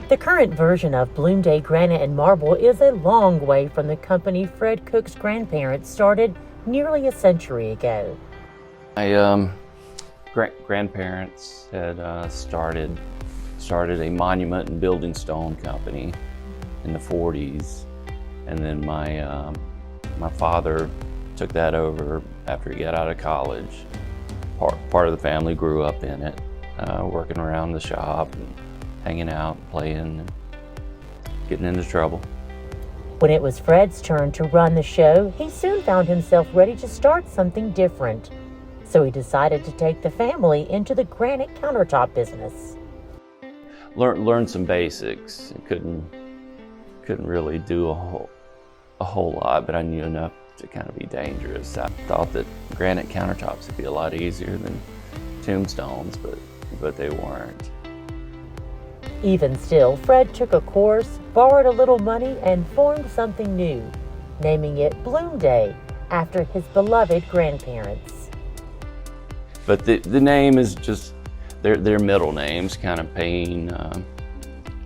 The current version of Bloomday Granite and Marble is a long way from the company Fred Cook's grandparents started nearly a century ago. My grandparents had started a monument and building stone company in the 40s, and then my father took that over after he got out of college. Part of the family grew up in it, working around the shop and hanging out, playing, and getting into trouble. When it was Fred's turn to run the show, he soon found himself ready to start something different. So he decided to take the family into the granite countertop business. Learned some basics. Couldn't really do a whole lot, but I knew enough to kind of be dangerous. I thought that granite countertops would be a lot easier than tombstones, but they weren't. Even still, Fred took a course, borrowed a little money, and formed something new, naming it Bloomday after his beloved grandparents. But the name is just their middle names, kind of paying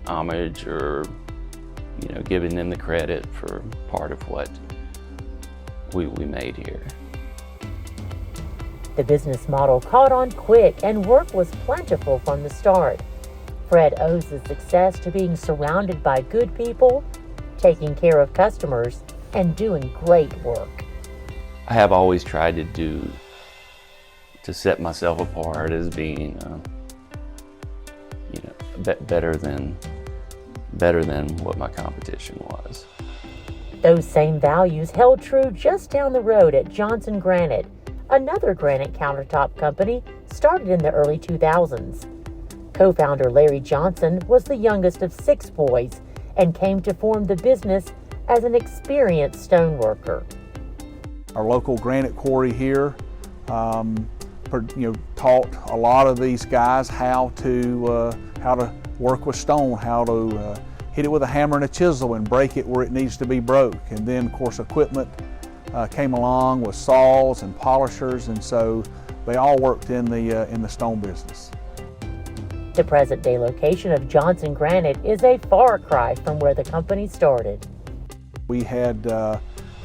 homage or giving them the credit for part of what we made here. The business model caught on quick and work was plentiful from the start. Fred owes his success to being surrounded by good people, taking care of customers, and doing great work. I have always tried to set myself apart as being, better than what my competition was. Those same values held true just down the road at Johnson Granite, another granite countertop company started in the early 2000s. Co-founder Larry Johnson was the youngest of 6 boys and came to form the business as an experienced stoneworker. Our local granite quarry here taught a lot of these guys how to work with stone, how to hit it with a hammer and a chisel and break it where it needs to be broke. And then, of course, equipment came along with saws and polishers, and so they all worked in the stone business. The present-day location of Johnson Granite is a far cry from where the company started. We had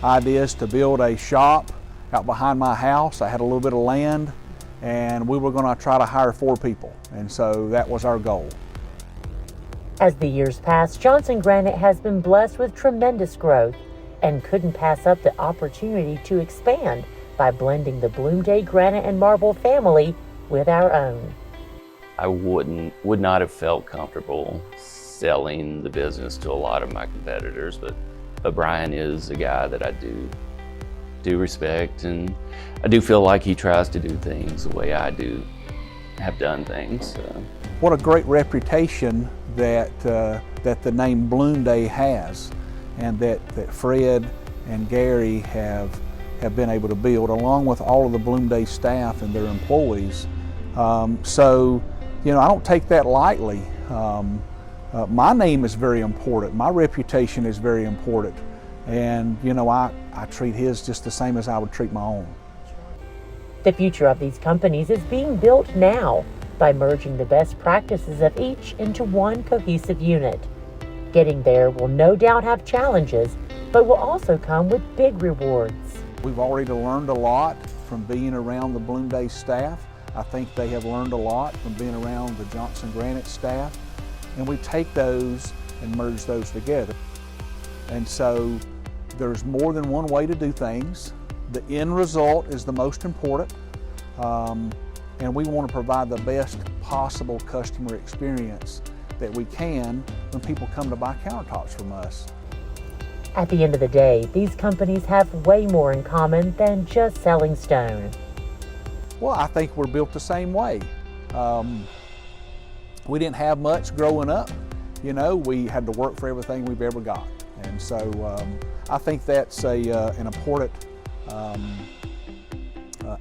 ideas to build a shop out behind my house. I had a little bit of land, and we were going to try to hire 4 people, and so that was our goal. As the years passed, Johnson Granite has been blessed with tremendous growth and couldn't pass up the opportunity to expand by blending the Bloomday Granite and Marble family with our own. I would not have felt comfortable selling the business to a lot of my competitors, but Brian is a guy that I do respect, and I do feel like he tries to do things the way I have done things. What a great reputation that the name Bloomday has, and that Fred and Gary have been able to build, along with all of the Bloomday staff and their employees. I don't take that lightly. My name is very important. My reputation is very important. And, I treat his just the same as I would treat my own. The future of these companies is being built now by merging the best practices of each into one cohesive unit. Getting there will no doubt have challenges, but will also come with big rewards. We've already learned a lot from being around the Bloomday staff. I think they have learned a lot from being around the Johnson Granite staff, and we take those and merge those together. And so there's more than one way to do things. The end result is the most important, and we want to provide the best possible customer experience that we can when people come to buy countertops from us. At the end of the day, these companies have way more in common than just selling stone. Well, I think we're built the same way. We didn't have much growing up. We had to work for everything we've ever got. And so I think that's an important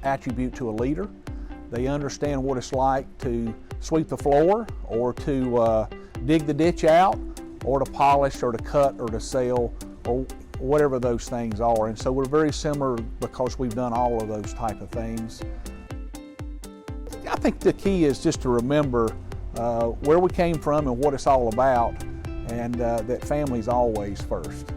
attribute to a leader. They understand what it's like to sweep the floor, or to dig the ditch out, or to polish, or to cut, or to sell, or whatever those things are. And so we're very similar because we've done all of those type of things. I think the key is just to remember where we came from and what it's all about, and that family's always first.